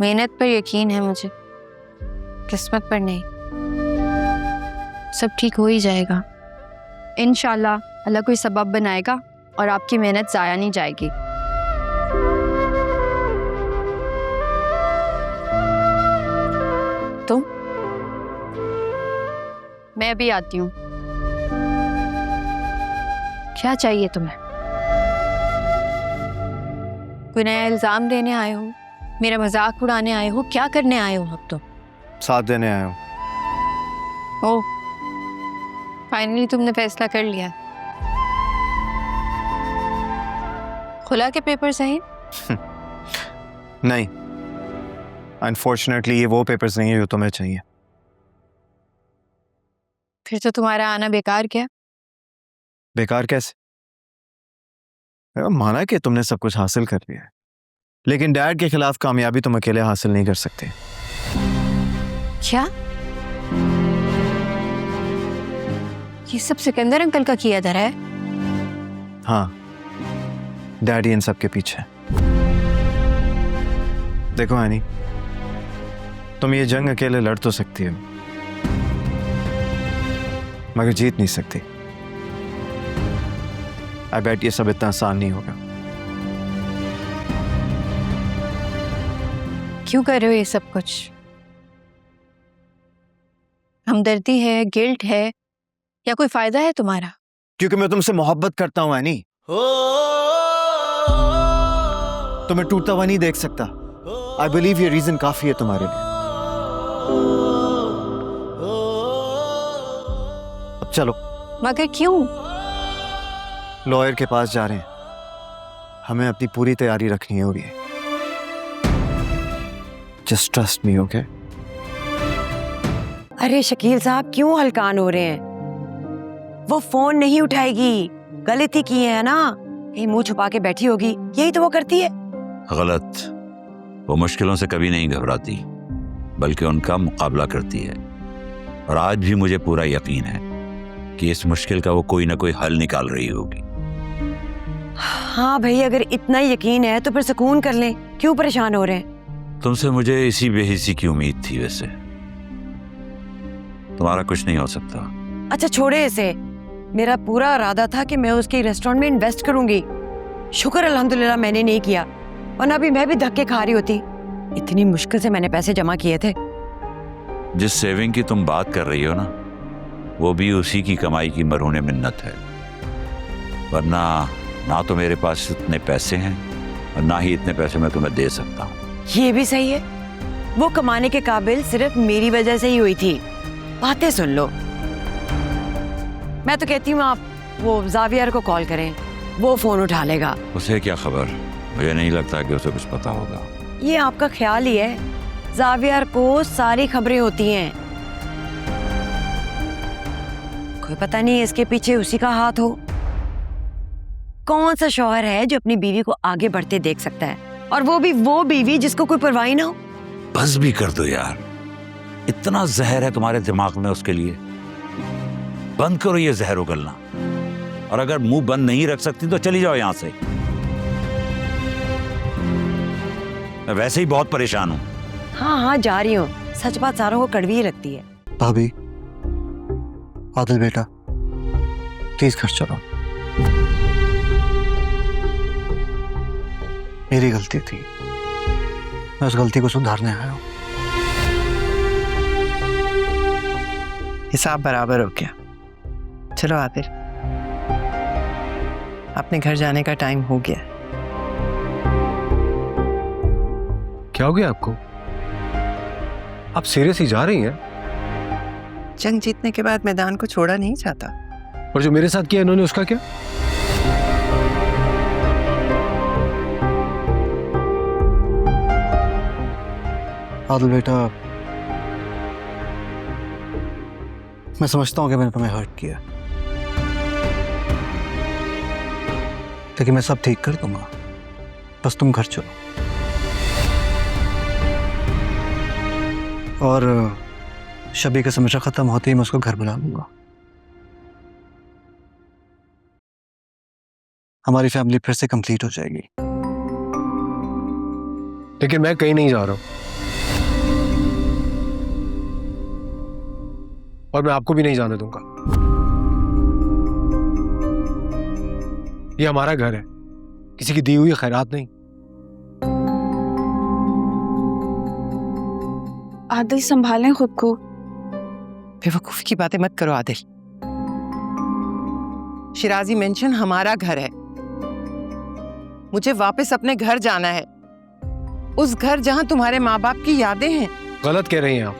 मेहनत पर यकीन है मुझे, किस्मत पर नहीं। सब ठीक हो ही जाएगा इंशाल्लाह। अल्लाह कोई सबब बनाएगा और आपकी मेहनत ज़ाया नहीं जाएगी। तो मैं अभी आती हूँ। क्या चाहिए तुम्हें? कोई नया इल्जाम देने आए हो? मेरा मजाक उड़ाने आए हो? क्या करने आए हो अब तो? साथ देने आया हूँ। ओह, फाइनली तुमने फैसला कर लिया। खुला के पेपर सही? नहीं, अनफॉर्चुनेटली ये वो पेपर्स नहीं है जो तुम्हें चाहिए। फिर तो तुम्हारा आना बेकार क्या? बेकार कैसे? माना कि तुमने सब कुछ हासिल कर लिया है, लेकिन डैड के खिलाफ कामयाबी तुम अकेले हासिल नहीं कर सकते। क्या? ये सब सिकंदर अंकल का किया धरा है? हाँ, डैडी इन सब के पीछे। देखो एनी, तुम ये जंग अकेले लड़ तो सकती हो, मगर जीत नहीं सकती। आई बेट ये सब इतना आसान नहीं होगा। क्यों कर रहे हो ये सब कुछ? हमदर्दी है, गिल्ट है, या कोई फायदा है तुम्हारा? क्योंकि मैं तुमसे मोहब्बत करता हूं एनी। तुम्हें टूटता हुआ नहीं देख सकता। आई बिलीव ये रीजन काफी है तुम्हारे लिए। अब चलो। मगर क्यों? लॉयर के पास जा रहे हैं, हमें अपनी पूरी तैयारी रखनी होगी। Just trust me, okay? अरे शकील साहब क्यों हलकान हो रहे हैं? वो फोन नहीं उठाएगी, गलती की है ना, कहीं मुंह छुपा के बैठी होगी, यही तो वो करती है। गलत, वो मुश्किलों से कभी नहीं घबराती बल्कि उनका मुकाबला करती है। और आज भी मुझे पूरा यकीन है कि इस मुश्किल का वो कोई ना कोई हल निकाल रही होगी। हाँ भाई, अगर इतना यकीन है तो फिर सुकून कर लें, क्यों परेशान हो रहे हैं? तुमसे मुझे इसी बेहिसी की उम्मीद थी। वैसे तुम्हारा कुछ नहीं हो सकता। अच्छा छोड़े इसे, मेरा पूरा इरादा था कि मैं उसके रेस्टोरेंट में इन्वेस्ट करूंगी। शुक्र अल्हम्दुलिल्लाह मैंने नहीं किया, वरना अभी मैं भी धक्के खा रही होती। इतनी मुश्किल से मैंने पैसे जमा किए थे। जिस सेविंग की तुम बात कर रही हो ना, वो भी उसी की कमाई की मरहून मिन्नत है। वरना ना तो मेरे पास इतने पैसे हैं और ना ही इतने पैसे मैं तुम्हें दे सकता हूँ। ये भी सही है, वो कमाने के काबिल सिर्फ मेरी वजह से ही हुई थी। बातें सुन लो। मैं तो कहती हूँ आप वो जावियर को कॉल करें, वो फोन उठा लेगा। उसे क्या खबर? मुझे नहीं लगता कि उसे कुछ पता होगा। ये आपका ख्याल ही है, जावियर को सारी खबरें होती हैं। कोई पता नहीं इसके पीछे उसी का हाथ हो। कौन सा शौहर है जो अपनी बीवी को आगे बढ़ते देख सकता है, और वो भी वो बीवी जिसको कोई परवाह ना हो। बस भी कर दो यार, इतना जहर है तुम्हारे दिमाग में उसके लिए। बंद करो ये जहर उगलना, और अगर मुंह बंद नहीं रख सकती तो चली जाओ यहां से। मैं वैसे ही बहुत परेशान हूं। हाँ हाँ जा रही हूँ, सच बात सारों को कड़वी ही लगती है। भाभी, आदिल बेटा, प्लीज घर चलो। मेरी गलती थी, मैं उस गलती को सुधारने आया हूं। हिसाब बराबर हो गया। चलो आदिल, अपने घर जाने का टाइम हो गया। क्या हो गया आपको? आप सीरियसली जा रही हैं? जंग जीतने के बाद मैदान को छोड़ा नहीं चाहता। और जो मेरे साथ किया इन्होंने, उसका क्या? आदिल बेटा, मैं समझता हूं कि मैंने तुम्हें हर्ट किया, लेकिन मैं सब ठीक कर दूंगा। बस तुम घर चलो, और शबी का समझा खत्म होते ही मैं उसको घर बुला लूंगा। हमारी फैमिली फिर से कंप्लीट हो जाएगी। लेकिन मैं कहीं नहीं जा रहा हूं। और मैं आपको भी नहीं जाने दूंगा। ये हमारा घर है, किसी की दी हुई खैरात नहीं। आदिल संभालें खुद को। बेवकूफ की बातें मत करो आदिल। शिराजी मेंशन हमारा घर है। मुझे वापस अपने घर जाना है, उस घर जहां तुम्हारे माँ बाप की यादें हैं। गलत कह रही हैं आप।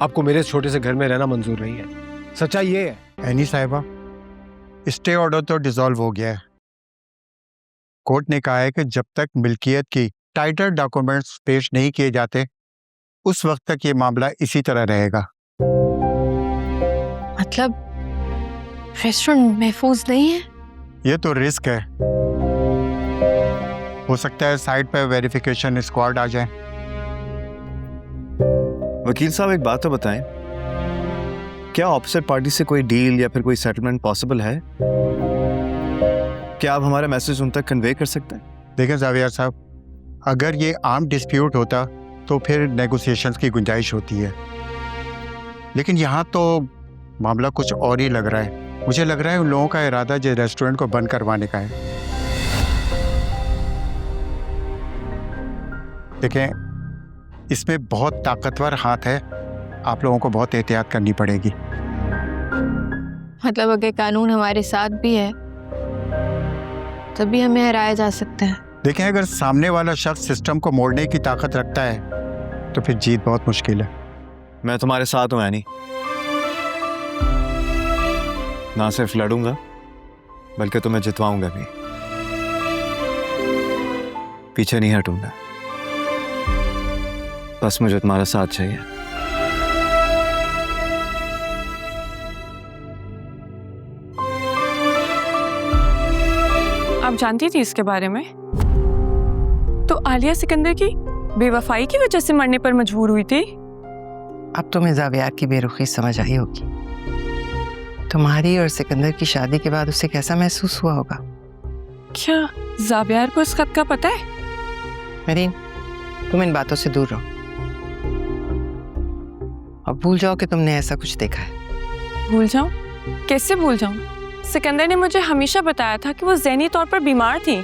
आपको मेरे इस छोटे से घर में रहना मंजूर नहीं है। सच्चाई ये है। एनी साहिबा, स्टे ऑर्डर तो डिसॉल्व हो गया है। कोर्ट ने कहा है कि जब तक मिल्कियत की टाइटल डॉक्यूमेंट्स पेश नहीं किए जाते उस वक्त तक ये मामला इसी तरह रहेगा। मतलब रेस्टोरेंट महफूज नहीं है? ये तो रिस्क है। हो सकता है साइट पर वेरिफिकेशन स्क्वाड आ जाए। वकील साहब एक बात तो बताएं, क्या ऑपोजिट पार्टी से कोई डील या फिर कोई सेटलमेंट पॉसिबल है? क्या आप हमारा मैसेज उन तक कन्वे कर सकते हैं? देखें जावियर साहब, अगर ये आम डिस्प्यूट होता तो फिर नेगोशिएशंस की गुंजाइश होती है, लेकिन यहाँ तो मामला कुछ और ही लग रहा है। मुझे लग रहा है उन लोगों का इरादा जो रेस्टोरेंट को बंद करवाने का है। देखें, इसमें बहुत ताकतवर हाथ है, आप लोगों को बहुत एहतियात करनी पड़ेगी। मतलब अगर कानून हमारे साथ भी है तभी हमें हराया जा सकता है। देखें, अगर सामने वाला शख्स सिस्टम को मोड़ने की ताकत रखता है तो फिर जीत बहुत मुश्किल है। मैं तुम्हारे साथ हूं एनी। ना सिर्फ लड़ूंगा बल्कि तुम्हें जितवाऊंगा भी। पीछे नहीं हटूंगा, बस मुझे तुम्हारा साथ चाहिए। आप जानती थी इसके बारे में? तो आलिया सिकंदर की बेवफाई की वजह से मरने पर मजबूर हुई थी। अब तुम्हें जावियार की बेरुखी समझ आई होगी। तुम्हारी और सिकंदर की शादी के बाद उसे कैसा महसूस हुआ होगा। क्या जावियार को इस खत का पता है? मरीन, तुम इन बातों से दूर रहो। अब भूल जाओ कि तुमने ऐसा कुछ देखा है। भूल जाऊं? कैसे भूल जाऊं? सिकंदर ने मुझे हमेशा बताया था कि वो ज़हनी तौर पर बीमार थी,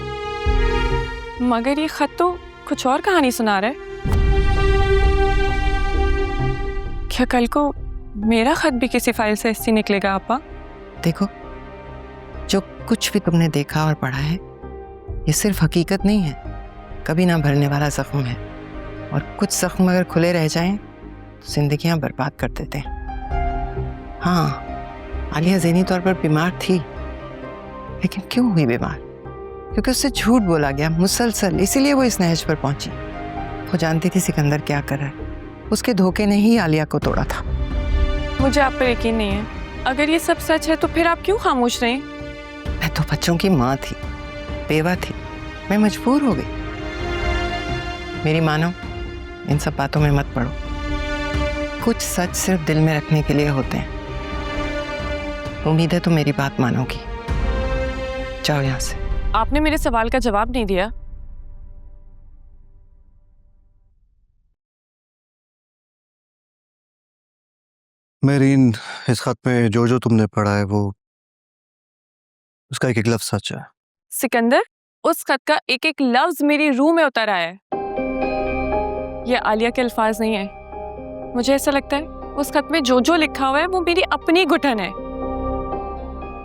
मगर ये खत तो कुछ और कहानी सुना रहा है। क्या कल को मेरा खत भी किसी फाइल से ऐसी निकलेगा आपा? देखो, जो कुछ भी तुमने देखा और पढ़ा है ये सिर्फ हकीकत नहीं है, कभी ना भरने वाला जख्म है। और कुछ जख्म अगर खुले रह जाएं तो जिंदगियां बर्बाद कर देते हैं। हाँ, आलिया ज़हनी तौर पर बीमार थी, लेकिन क्यों हुई बीमार? क्योंकि उससे झूठ बोला गया मुसलसल, इसीलिए वो इस नहज पर पहुंची। वो जानती थी सिकंदर क्या कर रहा है, उसके धोखे ने ही आलिया को तोड़ा था। मुझे आप पर यकीन नहीं है। अगर ये सब सच है तो फिर आप क्यों खामोश रहे? मैं तो बच्चों की माँ थी, बेवा थी, मैं मजबूर हो गई। मेरी मानो, इन सब बातों में मत पड़ो। कुछ सच सिर्फ दिल में रखने के लिए होते हैं। उम्मीद है तुम मेरी बात मानोगी। जाओ यहाँ से। आपने मेरे सवाल का जवाब नहीं दिया। मेरीन, इस खत में जो जो तुमने पढ़ा है वो उसका एक एक लफ्ज सच है। सिकंदर, उस खत का एक एक लफ्ज मेरी रूह में उतर आया है। ये आलिया के अल्फाज नहीं है। मुझे ऐसा लगता है उस खत में जो जो लिखा हुआ है वो मेरी अपनी घुटन है।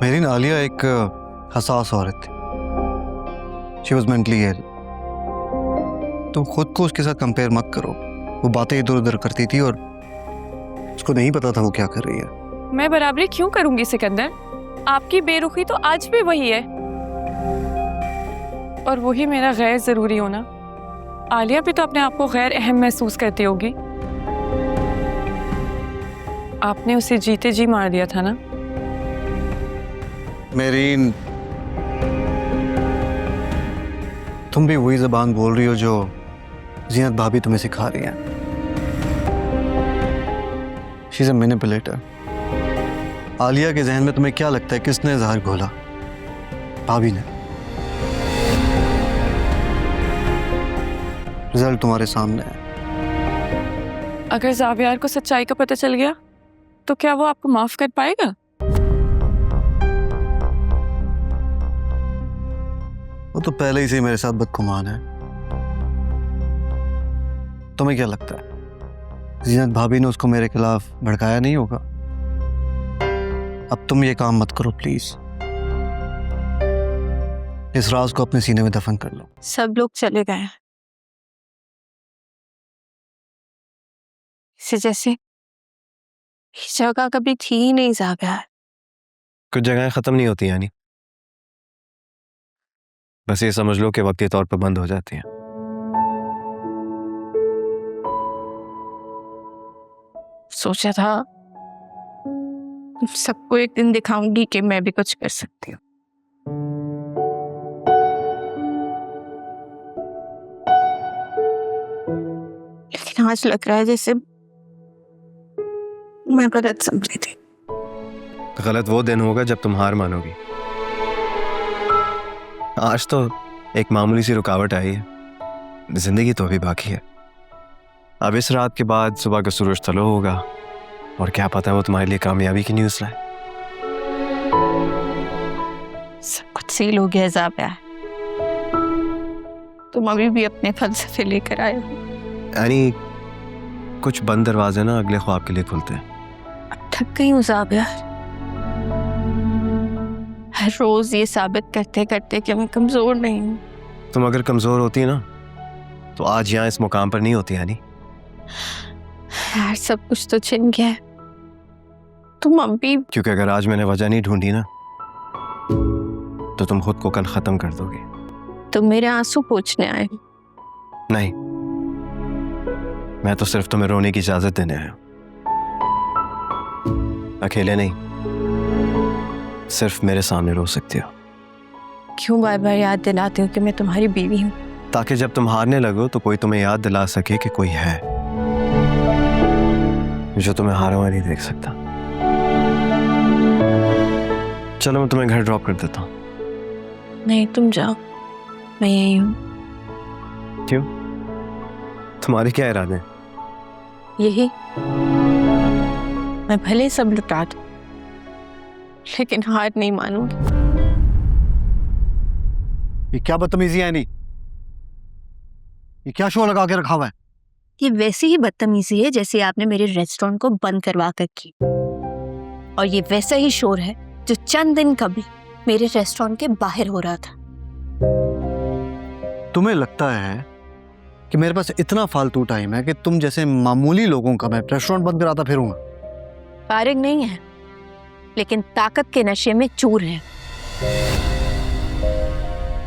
मेरीन, आलिया एक हसास औरत थी। She was mentally ill. तुम खुद को उसके साथ कंपेयर मत करो। वो बातें इधर उधर करती थी और उसको नहीं पता था वो क्या कर रही है। मैं बराबरी क्यों करूंगी सिकंदर? आपकी बेरुखी तो आज भी वही है, और वही मेरा गैर जरूरी होना। आलिया भी तो अपने आप को गैर अहम महसूस करती होगी। आपने उसे जीते जी मार दिया था ना? मेरीन, तुम भी वही जबान बोल रही हो जो ज़ीनत भाभी तुम्हें सिखा रही है। She is a manipulator. Alia के जहन में तुम्हें क्या लगता है किसने जहर घोला? भाभी ने। रिजल्ट तुम्हारे सामने है। अगर जावियार को सच्चाई का पता चल गया तो क्या वो आपको माफ कर पाएगा? वो तो पहले ही से मेरे साथ बदगुमान है। तुम्हें क्या लगता है जीनत भाभी ने उसको मेरे खिलाफ भड़काया नहीं होगा? अब तुम ये काम मत करो प्लीज। इस राज को अपने सीने में दफन कर लो। सब लोग चले गए हैं, इसे जैसे इस जगह कभी थी ही नहीं ज़ाबिया। कुछ जगहें खत्म नहीं होती यानी, बस ये समझ लो कि वक्ती तौर पर बंद हो जाती हैं। सोचा था सबको एक दिन दिखाऊंगी कि मैं भी कुछ कर सकती हूँ। लेकिन आज लग रहा है जैसे मैं गलत समझी थी। गलत वो दिन होगा जब तुम हार मानोगी। आज तो एक मामूली सी रुकावट आई है, जिंदगी तो अभी बाकी है। अब इस रात के बाद सुबह का सूरज तलो होगा और क्या पता है वो तुम्हारे लिए कामयाबी की न्यूज़ लाए। सब कुछ सील हो गया ज़ाबिया। तुम अभी भी अपने फलसफे लेकर आए हो। यानी कुछ बंद दरवाजे ना अगले ख्वाब के लिए खुलते हैं। थक गई हूँ ज़ाबिया, हर रोज ये साबित करते करते कि मैं कमजोर नहीं हूँ। तुम अगर कमजोर होती ना तो आज यहाँ इस मुकाम पर नहीं होती यानी। यार सब कुछ तो छिन गया है, तुम अभी। क्योंकि अगर आज मैंने वजह नहीं ढूंढी ना तो तुम खुद को कल खत्म कर दोगे। तुम मेरे आंसू पोंछने आए हो। नहीं, मैं तो सिर्फ तुम्हें रोने की इजाजत देने आया हूं। अकेले नहीं, सिर्फ मेरे सामने रो सकती हो। क्यों बार बार याद दिलाते हो कि मैं तुम्हारी बीवी हूँ? ताकि जब तुम हारने लगो तो कोई तुम्हें याद दिला सके कि कोई है जो तुम्हें हारा हुआ नहीं देख सकता। चलो मैं तुम्हें घर ड्रॉप कर देता हूँ। नहीं तुम जाओ, मैं यही हूँ। क्यों? तुम्हारे क्या इरादे हैं? यही, मैं भले सब लुटा दूं लेकिन हार नहीं मानूंगी। ये क्या बदतमीजी है नहीं? ये क्या शो लगा के रखा हुआ है? ये वैसी ही बदतमीजी है जैसे आपने मेरे रेस्टोरेंट को बंद करवा कर की, और ये वैसा ही शोर है जो चंद दिन कभी मेरे रेस्टोरेंट के बाहर हो रहा था। तुम्हें लगता है कि मेरे पास इतना फालतू टाइम है कि तुम जैसे मामूली लोगों का मैं रेस्टोरेंट बंद कराता फिरूंगा? फारिग नहीं है, लेकिन ताकत के नशे में चूर है।